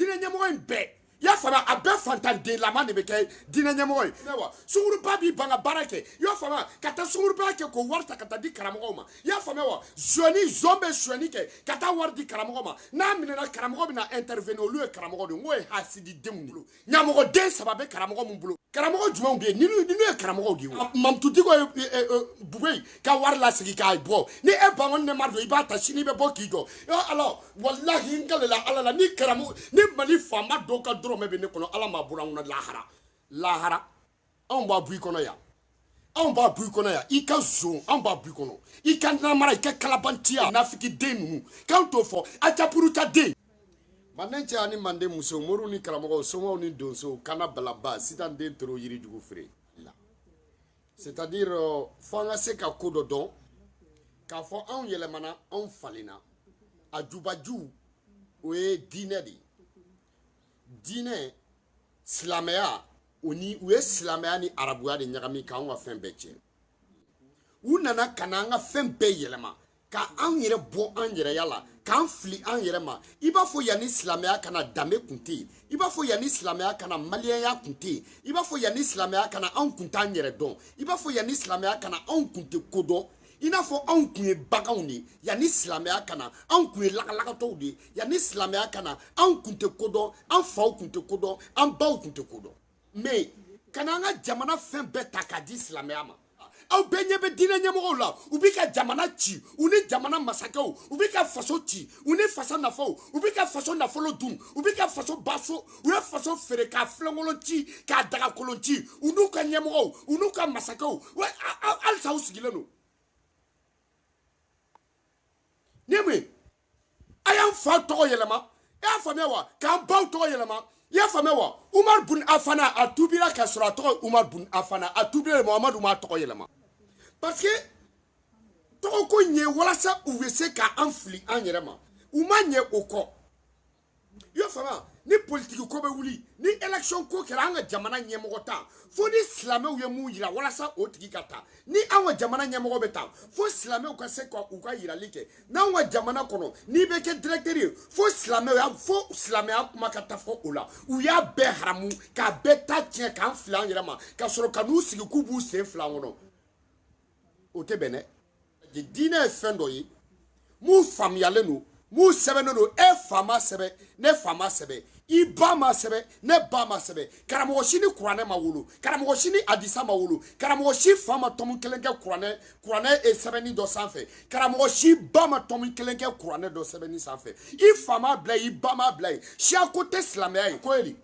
dina nyamo en be ya fama abe fantan de la man de beke dina nyamo newa sunguru babi banga barake ya fama kata sunguru barake ko warta kata di karamogo ma ya fama wa zoni zombe zoni ke kata wardi karamogo ma na minena karamogo na intervenir au lieu karamogo de ngoy hasidi demulu nyamogo de sababe karamogo mumbulo karamogo juma bi ni karamogo di mam tudi ko bubey ka war la sigi ka bo ni e bangon ne mardo ibata shini be bokido alors wallahi ngala ala ni karamogo ni mali fama do ka me be ne kono ala ma buranuna lahara on ba bui kono ya i ka zo on ba bui kono i ka na mara i ka kalabantia na fiki denu kan to fo acha puruta de manenche ani mande muso moru ni karamogo somo ni donso kana balaba sitan den tro yiri dugu fré là c'est-à-dire fanga se ka kodo don ka fo on yelemana on falina ajubaju we dinedi dine silamɛya oni u ye silamɛya ni arabuya de ɲagami k'anw ka fɛn bɛɛ tiɲɛ u nana ka na an ka fɛn bɛɛ yɛlɛma ka an yɛrɛ bɔ an yɛrɛya la k'an fili an yɛrɛ ma i b'a fɔ yanni silamɛya kana danbe kun tɛ yen i b'a fɔ yanni silamɛya kana maliyɛnya kun tɛ yen i b'a fɔ yanni silamɛya kana anw kun t'an yɛrɛ dɔn i b'a fɔ yanni silamɛya kana anw kun tɛ ko dɔn i n'a fɔ anw kun ye baganw de yanni silamɛya kana anw kun ye lagalakatɔw de yanni silamɛya kana anw kun tɛ ko dɔn an faw kun tɛ ko dɔn an baw kun tɛ ko dɔn mais kana an ka jamana fɛn bɛɛ ta k'a di silamɛya ma aw bɛɛ ɲɛ bɛ diinɛ ɲɛmɔgɔw la u bɛ ka jamana ci u ni jamana masakɛw u bɛ ka faso ci u ni fasa nafaw u bɛ ka faso nafolo dun u bɛ ka faso baso u ye faso feere k'a filenkolon ci k'a dagakolon ci u n'u ka ɲɛmɔgɔw u n'u ka masakɛw halisa u sigilen don Nemi, ayam fa tɔgɔ yɛlɛma i y'a faamuya wa k'an baw tɔgɔ yɛlɛma i y'a faamuya wa Umar bun Afana a tubira ka sɔrɔ a tɔgɔ Umar bun Afana a tubira Muhamadu m'a tɔgɔ yɛlɛma parce que tɔgɔ ko ɲɛ walasa u bɛ se k'an fili an yɛrɛ ma u ma ɲɛ o kɔ i y'a faamuya ni politiki ko bɛ wuli ni élection ko kɛra an ka jamana ɲɛmɔgɔ ta fo ni silamɛw ye mun yira walasa o tigi ka ta ni an ka jamana ɲɛmɔgɔ bɛ ta fo silamɛw ka se ka u ka yirali kɛ n'anw ka jamana kɔnɔ n'i bɛ kɛ directeur ye fo silamɛya kuma ka taa fɔ o la u y'a bɛɛ haramu k'a bɛɛ ta tiɲɛ k'an fili an yɛrɛ ma ka sɔrɔ ka n'u sigi k'u b'u sen fila kɔnɔ o tɛ bɛn dɛ diinɛ ye fɛn dɔ ye mun faamuyalen don mun sɛbɛnnen don e fa ma sɛbɛn ne fa ma sɛbɛn i ba ma sɛbɛn ne ba ma sɛbɛn karamɔgɔ si ni kuranɛ ma wolo karamɔgɔ si ni hadisa ma wolo karamɔgɔ si fa ma tɔmu kelen kɛ kuranɛ sɛbɛnni dɔ sanfɛ karamɔgɔ si ba ma tɔmu kelen kɛ kuranɛ dɔ sɛbɛnni sanfɛ i fa ma bila i ba ma bila siya ko tɛ silamɛya ye ko ye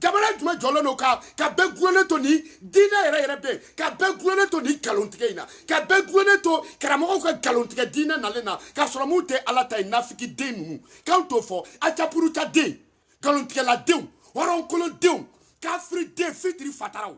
jamana jumɛn jɔlen don ka bɛɛ gulonnen to ni diinɛ yɛrɛ bɛ ka bɛɛ gulonnen to ni nkalontigɛ in na ka bɛɛ gulonnen to karamɔgɔw ka nkalontigɛ diinɛ nalen na k'a sɔrɔ mun tɛ ala ta ye nafiki den ninnu k'an t'o fɔ acapuruta den nkalontigɛla denw hɔrɔnkolon denw kafiri den fitiri fataraw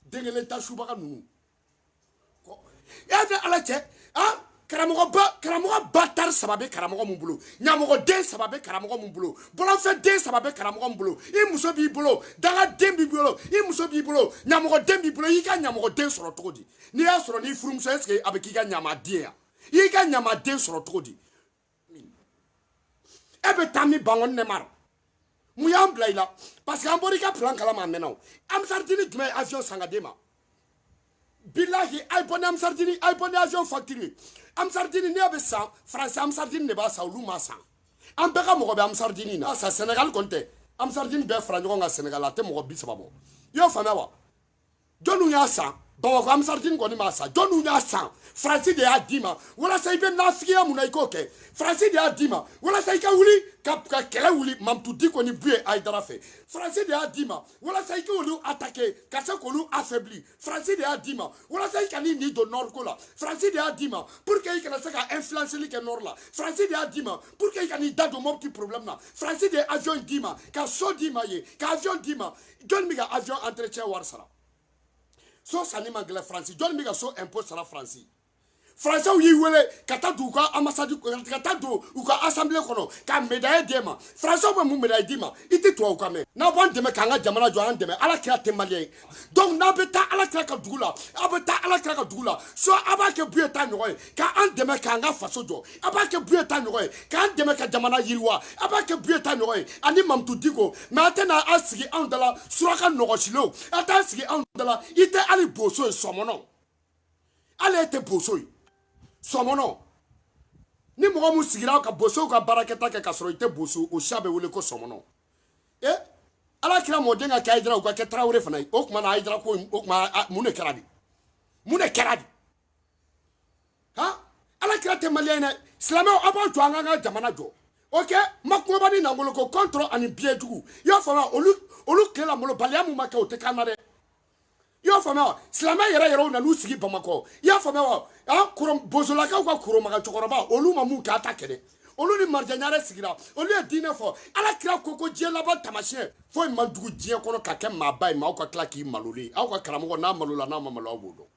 den kelen ta subaga ninnu i y'a fɛ ala cɛ karamɔgɔ ba tari saba bɛ karamɔgɔ mun bolo ɲamɔgɔ den saba bɛ karamɔgɔ mun bolo bɔlɔnfɛn den saba bɛ karamɔgɔ mun bolo i muso b'i bolo dangaden b'i bolo i muso b'i bolo ɲamɔgɔ den b'i bolo i ka ɲamɔgɔ den sɔrɔ cogo di n'i y'a sɔrɔ n'i furumuso est-ce que a bɛ k'i ka ɲamaden ya i y'i ka ɲamaden sɔrɔ cogo di e bɛ taa min bangɔni ne mara mun y'an bila i la parce que an bɔra i ka plan kalama a mɛnna o amisardini jumɛn ye avion san ka d'e ma bilahi a ye bɔ ni amisardini a ye bɔ ni avion facture amisardini n'i y'a bɛ san faransi amisardini de b'a san olu ma san an bɛɛ ka mɔgɔ bɛ amisardini na sa Sénégal kɔni tɛ amisardini bɛɛ fara ɲɔgɔn kan Sénégal a tɛ mɔgɔ 30 bɔ i y'o faamuya wa jɔnniw y'a san Bamakɔ amisardini kɔni m'a san jɔnniw y'a san faransi de y'a d'i ma walasa i bɛ nafigiya mun na i k'o kɛ faransi de y'a d'i ma walasa i ka wuli ka kɛlɛ wuli Mamutu Diko ni Buye Ayidara fɛ faransi de y'a d'i ma walasa i k'olu attaquer ka se k'olu affaiblir faransi de y'a d'i ma walasa i ka n'i ni don nord ko la faransi de y'a d'i ma pour que i kana se ka influenceli kɛ nord la faransi de y'a d'i ma pour que i ka n'i da don Mopti problème na faransi de ye avion d'i ma ka so d'i ma ye ka avion d'i ma jɔnni bɛ ka avion entretien wari sara so sanni man gɛlɛn faransi jɔnni bɛ ka so impôt sara faransi Français ou yewele kata du ka ambassade kata du ou ka assemblée kono ka médaille dema Français ou mu médaille dima ite to ou ka me na bon deme kanga jamana jo an deme ala kira te malien donc na beta ala kira ka dugula abeta ala kira ka dugula so abake bueta nyoy ka an deme kanga faso jo abake bueta nyoy ka an deme ka jamana yiriwa abake bueta nyoy ani mamtu digo mais atena asigi an dala suraka nogosilo ata asigi an dala ite ali boso somono ale ete boso somono ni mogo mu sigira ka boso ka baraketa ke kasoro ite boso o shabe wele ko somono ala kira modenga ka hydra ko ke trawre fana o kuma na hydra ko o kuma mune keradi ha ala kira te maliana islamo aba to anga jamana jo okay makko bani na ngolo ko control ani biedugu yo fama olu kela molo baliamu maka o te kanare yo fama islamo yera na lu sigi bamako yo fama kurom bozolaka ko kurom maka chokoroba olu mamu ka atakede olu ni marjanyare sigira olu e dine fo ala kira koko je laba tamashe fo mandugu je kono ka ke mabai ma ko kla ki maluli aw ko karamo na malula na mamalo abudo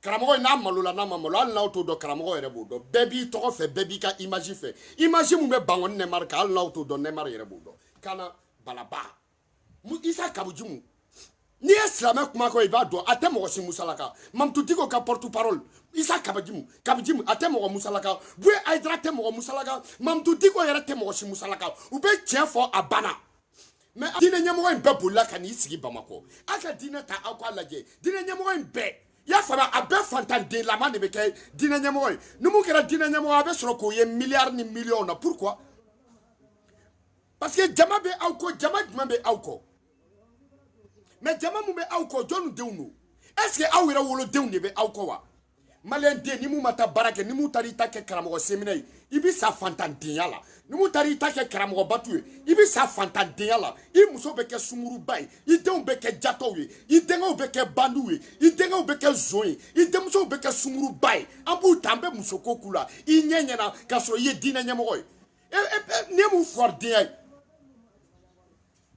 karamo na malula na mamalo al na to do karamo yere budo bebi to ko fe bebi ka image mu be bangon ne marka al na to do ne mar yere budo kana balaba mu isa kabujumu ni islam kuma ko iba do atemo ko musalaka mam tutiko ka porte parole isa kabujumu atemo ko musalaka bu aidra temo ko musalaka mam tutiko yere temo ko musalaka u be tien fo abana mais dine nyamo en be bolla kan isigi bamako aka dine ta akwa laje dine nyamo en be ya fama abe fantan de la man de beke dine nyamo numu kera dine nyamo abe soro ko ye milliard ni million na pourquoi parce que jama be awko jama be awko mais jama mu be awko jonu dewnu est ce que awira wolo dewne be awko wa malen de ni mu mata barake ni mu tari ta ke karamo seminay ibi sa fantan de yala ni mu tari ta ke karamo batu ibi sa fantan de yala I muso be ke sumuru bay I dew be ke jato wi I dengo be ke bandu wi I dengo be ke zoyi I demuso be ke sumuru bay ambu tambe muso kokula I nyenye na kaso ye dina nyamo ne mu for de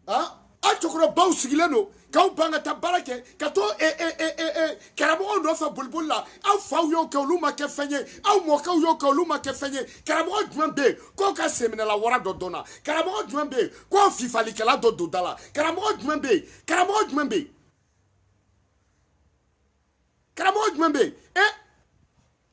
ha a chokoro baw sigileno kaw banga tabarake kato karamo no fa bulbulla aw faw yo ka luma ke fenye aw mo ka yo ka luma ke fenye karamo djumbe ko ka semina la wara do dona karamo djumbe ko fifa likela do dala karamo djumbe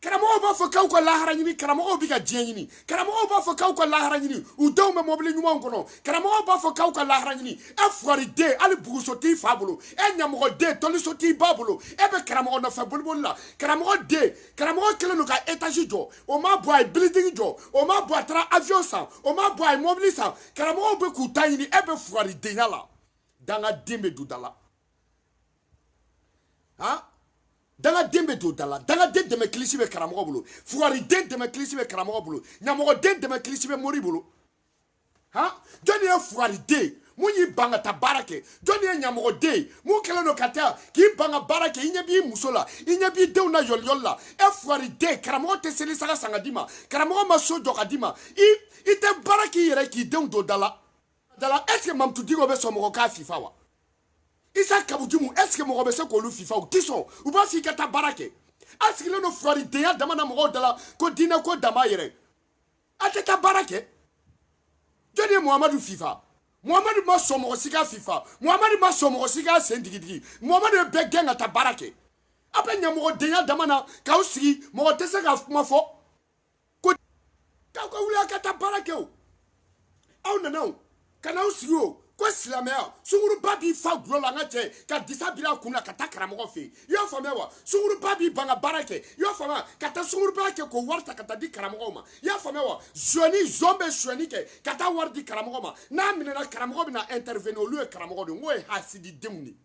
karamo ba fo kaw ko lahara nyini karamo bi ka jeni karamo ba fo kaw ko lahara nyini u daw me mobile nyuma ngono karamo ba fo kaw ko lahara nyini e fori de ali bugu soti fabulo e nyamo de toli soti babulo e be karamo no fa bulbulla karamo kele no ka etage jo o ma boy building jo o ma boy tra avion sa o ma boy mobile sa karamo be ku tayini e be fori de yala danga dembe dudala ha danga dembe do dala danga de me klisi be karamo bulu fuari de me klisi be karamo bulu nyamo de me klisi be mori bulu ha joni e fuari de munyi banga tabarake joni e nyamo de mu kala no kata ki banga barake inya bi musola inya bi de una yolla e fuari de karamo te seli sanga sangadima karamo ma sojo kadima ite barake yere ki de do dala est-ce que mam tu digo be so mo ka fifa wa Isa kabujumu est-ce que mo robese ko lu fifa ou kiso ou ba fi kata barake est-ce que le no frori de ya dama na mo dala ko dina ko dama yere ateta barake joni Muhammadu fifa Muhammadu ma so mo sika fifa Muhammadu ma so mo sika sendigidi Muhammadu be genga ta barake ape nya mo de ya dama na ka usigi mo tese ka ma fo ko ka ko wula kata barake o au nanau kana usigi o ko silamea sunguru babi fa glola ngache ka disabira kuna kata karamo fe yo fama wa sunguru babi banga barake yo fama kata sunguru barake ko warta kata di karamo ma yo fama wa joni zombe shoni ke kata wardi karamo ma na minena karamo na intervenir lu karamo do ngoy hasidi demni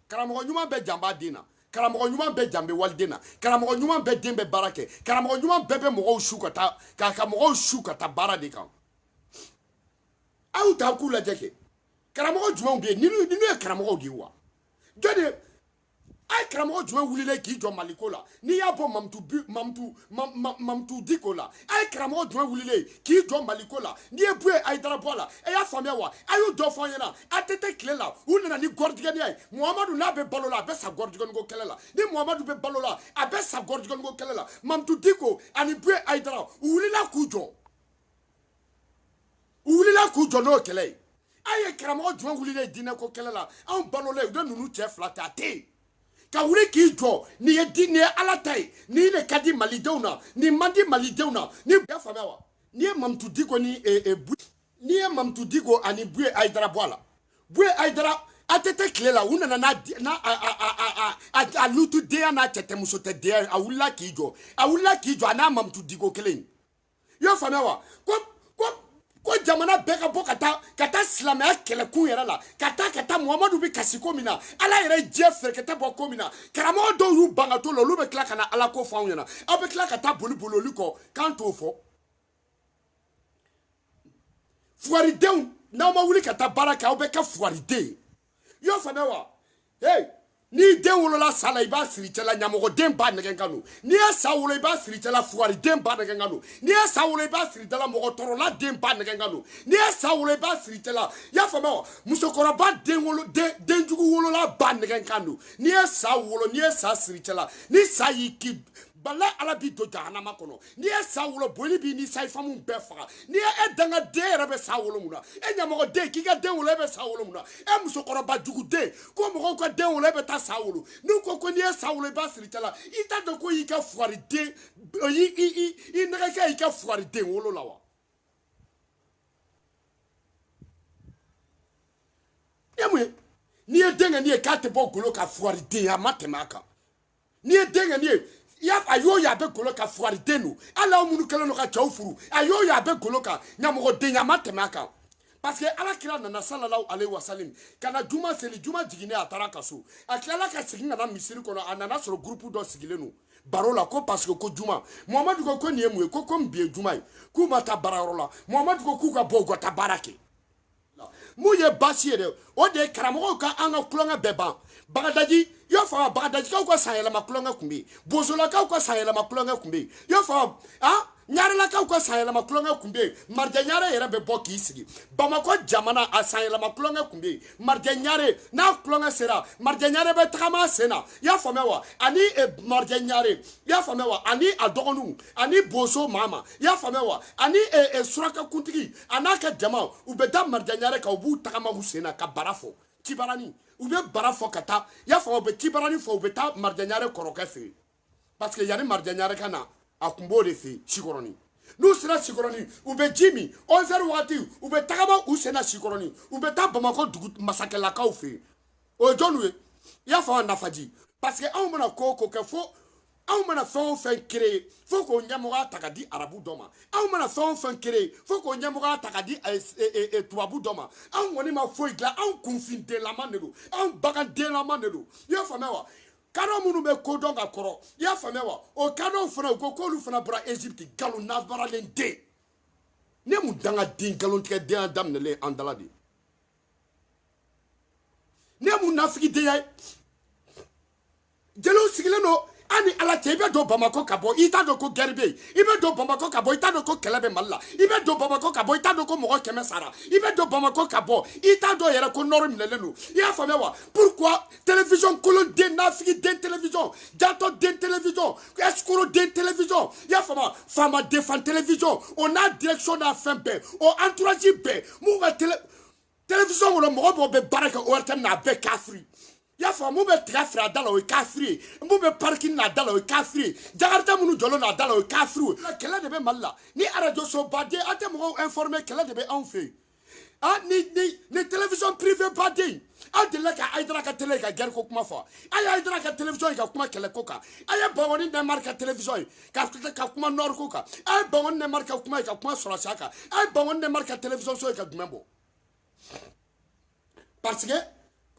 karamo nyuma be jamba dina karamo nyuma be jambe waldena karamo nyuma be dembe barake karamo nyuma bebe mo shukata ka mo shukata barade kan aw ta kula jeke karamo juma be ni e karamo di wa jode ay karamɔgɔ jumɛn wulilen k'i jɔ maliko la n'i y'a bɔ mamutu diko la ay karamɔgɔ jumɛn wulilen k'i jɔ maliko la n'i ye buye ayidara bɔ a la e y'a faamuya wa a y'u dɔ fɔ an ɲɛna a tɛ tile la u nana ni gɔridigɛniya ye muhamadu n'a bɛ balo la a bɛ sa gɔridigɛniko kɛlɛ la ni muhamadu bɛ balo la a bɛ sa gɔridigɛniko kɛlɛ la mamutu diko ani buye ayidara u wulila k'u jɔ n'o kɛlɛ ye a ye karamɔgɔ jumɛn wulilen diinɛko kɛlɛ la anw balola u de ninnu cɛ fila ta a tɛ yen ka wuli k'i jɔ nin ye ala ta ye nin de ka di malidenw na nin man di malidenw na ni y'a faamuya wa n'i ye mamutu diko ni n'i ye mamutu diko ani buye ayidara bɔ a la buye ayidara a tɛ tile la u nana a lutu denya n'a cɛ tɛ muso tɛ denya a wulila k'i jɔ a n'a mamutu diko kelen i y'o faamuya wa ko jamana bɛɛ ka bɔ ka taa silamɛya kɛlɛkun yɛrɛ la ka taa muhamadu bɛ kasi ko min na ala yɛrɛ diɲɛ fɛrɛkɛtɛ bɔ ko min na karamɔgɔ dɔw y'u ban ka to la olu bɛ tila ka na ala ko fɔ anw ɲɛna aw bɛ tila ka taa boli olu kɔ k'an t'o fɔ fugaridenw n'aw ma wuli ka taa baara kɛ aw bɛ kɛ fugariden ye i y'o faamuya wa hey n'i den wolola sa la i b'a siri cɛ la ɲamɔgɔden b'a nɛgɛ kan don n'i ye sa wolo i b'a siri cɛ la fugariden b'a nɛgɛ kan don n'i ye sa wolo i b'a siri cɛ la mɔgɔ tɔɔrɔla den b'a nɛgɛ kan don n'i ye sa wolo i b'a siri cɛ la i y'a faamuya wa musokɔrɔba denjugu wolola b'a nɛgɛ kan don n'i ye sa wolo n'i ye sa siri cɛ la ni sa y'i ki bala ala b'i don jahanama kɔnɔ n'i ye sa wolo boli b'i ni sayifamu bɛɛ faga n'i ye e dangaden yɛrɛ bɛ sa wolo mun na e ɲamɔgɔden k'i ka den wolo e bɛ sa wolo mun na e musokɔrɔba juguden ko mɔgɔw ka den wolo e bɛ taa sa wolo n'u ko n'i ye sa wolo i b'a siri cɛ la i t'a dɔn ko y'i ka fugariden i nɛgɛkɛ y'i ka fugariden wolo la wa e mun ye n'i ye den kɛ n'i ye k'a tɛ bɔ golo ka fugariden a ma tɛmɛ a kan n'i ye den kɛ n'i ye a y'o ye a bɛ golo ka fugariden don hali aw minnu kɛlen don ka cɛw furu a y'o ye a bɛ golo kan ɲamɔgɔden a ma tɛmɛ a kan parce que alakira nana sallallahu alaihi wasallam ka na juma seli juma jiginnen a taara ka so a tilala ka segin ka na misiri kɔnɔ a nana sɔrɔ groupe dɔ sigilen don baro la ko parce que ko juma muhamadu ko nin ye mun ye ko komi bi ye juma ye k'u ma taa baarayɔrɔ la muhamadu ko k'u ka bɔ u ka taa baara kɛ mun ye baasi ye dɛ o de ye karamɔgɔw ka an ka kulonkɛ bɛɛ ban bagadaji i y'a faamu bagadajikaw ka sanyɛlɛma kulonkɛ tun bɛ yen bozolakaw ka sanyɛlɛma kulonkɛ tun bɛ yen i y'a faamu ɲarelakaw ka sanyɛlɛma kulonkɛ tun bɛ yen marijɛ ɲare yɛrɛ bɛ bɔ k'i sigi bamakɔ jamana a sanyɛlɛma kulonkɛ tun bɛ yen marijɛ ɲare n'a kulonkɛ sera marijɛ ɲare bɛ tagama a sen na i y'a faamuya wa ani marijɛ ɲare i y'a faamuya wa ani a dɔgɔninw ani bozo mama i y'a faamuya wa ani surakakuntigi a n'a ka jama u bɛ da marijɛ ɲare kan u b'u tagama u sen na ka bara fɔ kibarani u bɛ bara fɔ ka taa i y'a faamu u bɛ kibarani fɔ u bɛ taa marijɛ ɲare kɔrɔkɛ fɛ yen parce que yanni marijɛ ɲare ka na a kun b'o de fɛ yen sikɔrɔni n'u sera sikɔrɔni u bɛ ji min 11h waati u bɛ tagama u sen na sikɔrɔni u bɛ taa bamakɔ dugu masakɛlakaw fɛ yen o ye jɔnniw ye i y'a faamu nafaji parce que anw mana ko o ko kɛ fo anw mana fɛn o fɛn créer fo k'o ɲɛmɔgɔya ta ka di arabu dɔ ma anw mana fɛn o fɛn créer fo k'o ɲɛmɔgɔya ta ka di tubabu dɔ ma anw kɔni ma foyi dilan anw kunfindenlama de don anw bagandenlama de don i y'a faamuya wa kadɔ minnu bɛ kodɔn ka kɔrɔ i y'a faamuya wa o kadɔw fana u ko k'olu fana bɔra Égypte nkalon nabaralen den ne mun dangaden nkalontigɛdenya daminɛlen an dala de ne mun nafigidenya ye jeliw sigilen don an ni ala cɛ i bɛ don bamakɔ ka bɔ i t'a dɔn ko guerre bɛ yen i bɛ don bamakɔ ka bɔ i t'a dɔn ko kɛlɛ bɛ mali la i bɛ don bamakɔ ka bɔ i t'a dɔn ko mɔgɔ 100 sara i bɛ don bamakɔ ka bɔ i t'a dɔn yɛrɛ ko nɔrɔ minɛlen don i y'a faamuya wa pourquoi télévision kolonden nafigiden télévision jatɔden télévision escroden télévision i y'a faamuya faama defan télévision o n'a direction n'a fɛn bɛɛ o entourage bɛɛ mun ka télévision kɔnɔ mɔgɔ dɔw bɛ baara kɛ ORTM n'a bɛɛ kafiri i y'a faamu mun bɛ tiga feere a da la o ye kafiri ye mun bɛ parking n'a da la o ye kafiri ye jakarita minnu jɔlen n'a da la o ye kafiri ye kɛlɛ de bɛ mali la ni arajo sobaden an tɛ mɔgɔw informer kɛlɛ de bɛ anw fɛ yen ni télévision privée baden aw delila ka Ayidara ka télé ka guerre ko kuma fɔ a ye Ayidara ka télévision ye ka kuma kɛlɛ ko kan a ye Bangoni Nɛmari ka télévision ye ka kuma Nord ko kan a ye Bangoni Nɛmari ka kuma ye ka kuma sɔrɔsiya kan a ye Bangoni Nɛmari ka télévision so ye ka jumɛn bɔ parce que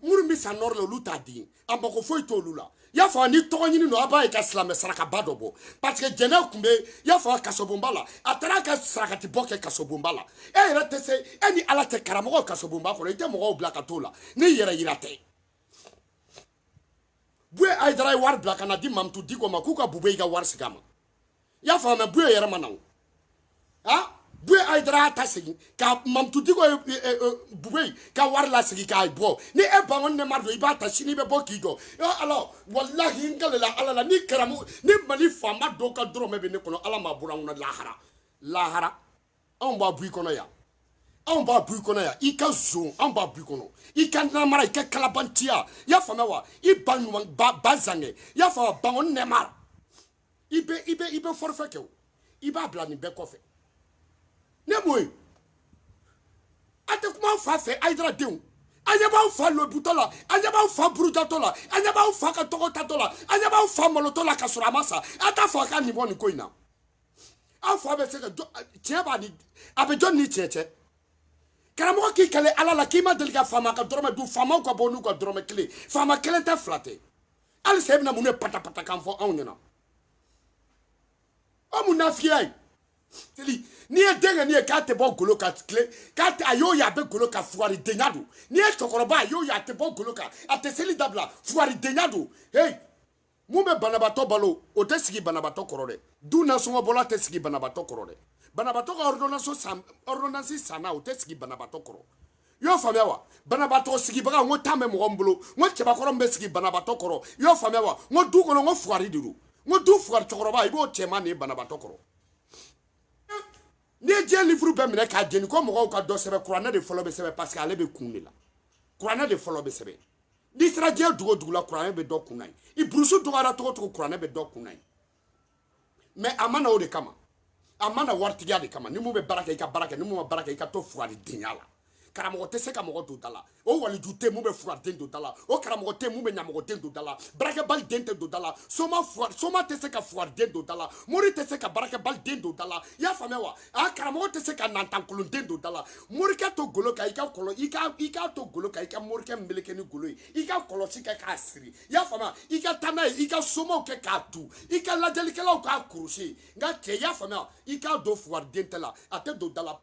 minnu bɛ san Nord la olu t'a di a mako foyi t'olu la i y'a fɔ ni tɔgɔ ɲini don a b'a ye ka silamɛ sarakaba dɔ bɔ parce que jɛnɛ tun bɛ i y'a fɔ kasobonba la a taara ka sarakati bɔ kɛ kasobonba la e yɛrɛ tɛ se e ni ala tɛ karamɔgɔ kasobonba kɔnɔ i tɛ mɔgɔw bila ka t'o la ni yɛrɛ yira tɛ Boué Aïdra war black and a dit mam to digo makuka bubega war sigama. Ya fama boué yermanao. Ah? Boué Aïdra tassing, ka mam to digo boué, ka war la sigi ka bo. Ni e bangon ne mardo ibata shini be bokigo. Alors, wallahi ingala ala ni karamu, ni mali fama doka drome be ne kono ala ma buranguna lahara. Lahara. On va bouy kono ya. On va bouy kono ya. Ika zon, on va bouy kono. Ika namara, ika kalabantia. Ya fama wa, I banwan bazange. Ya fama bangon nemar. Ibe forfait ke. Iba blani be kofe. Nemwe. Ate kuma fa fe Aïdra deun. Anyaba fa le butola, anyaba fa brutatola, anyaba fa ka tokotatola, anyaba fa molotola ka suramasa. Ata fa ka ni boni koina. Afa be se ka tiens ba ni abe John ni tieche. Karamo ki kale ala la ki ma delga fama ka drome du fama ko bonu ko drome clé. Fama kele ta flatter. Al sebna mune pata kan fo onena. Amuna fiay. Teli ni e denga ni e ka te bon golo ka clé. Ka te ayo ya be golo ka fuari denyado. Ni e chokoroba ayo ya te bon golo ka ateseli dabla fuari denyado. Hey. Mumbe banabato balo o te sigi banabato korore. Du na songo bola te sigi banabato korore. Banabato ka ordonnance sana o te sigi banabato koro. Yo famia wa banabato sigi baga ngo tame mo gombolo ngo cheba koro mbe sigi banabato koro. Yo famia wa ngo du kono ngo fuari diru. Ngo du fuari chokoroba ibo chema ni banabato koro. Ni je livre be mine ka jeni ko mo ka do sebe Qur'an de folo be sebe parce que ale be kunni la. Qur'an de folo be sebe. Disradia dugo la Qur'an be do kunai. I brusu dugara to Qur'an be do kunai. Mais amana o de kama. Amana wartiga de kama. Ni mu be baraka ika baraka ni mu baraka ika to fuari dinyala. Karamogo te se ka mogo do dala. O wali jute mu be fuari den do dala. O karamogo te mu be nyamogo den do dala. Baraka bal den do dala. Soma te se ka fuari den do dala. Mori te se ka baraka bal den do dala. Ya famewa. A karamogo te se ka nantankulun den do dala. Mori ka to golo ka ika kolo ika to golo ka ika mori ka mbeleke ni golo. Ika kolo si ka asiri. Ya fama ika tana ika soma ke ka tu. Ika la delikela ka kurushi. Nga ke ya fama ika do fuari den tela. Ate do dala.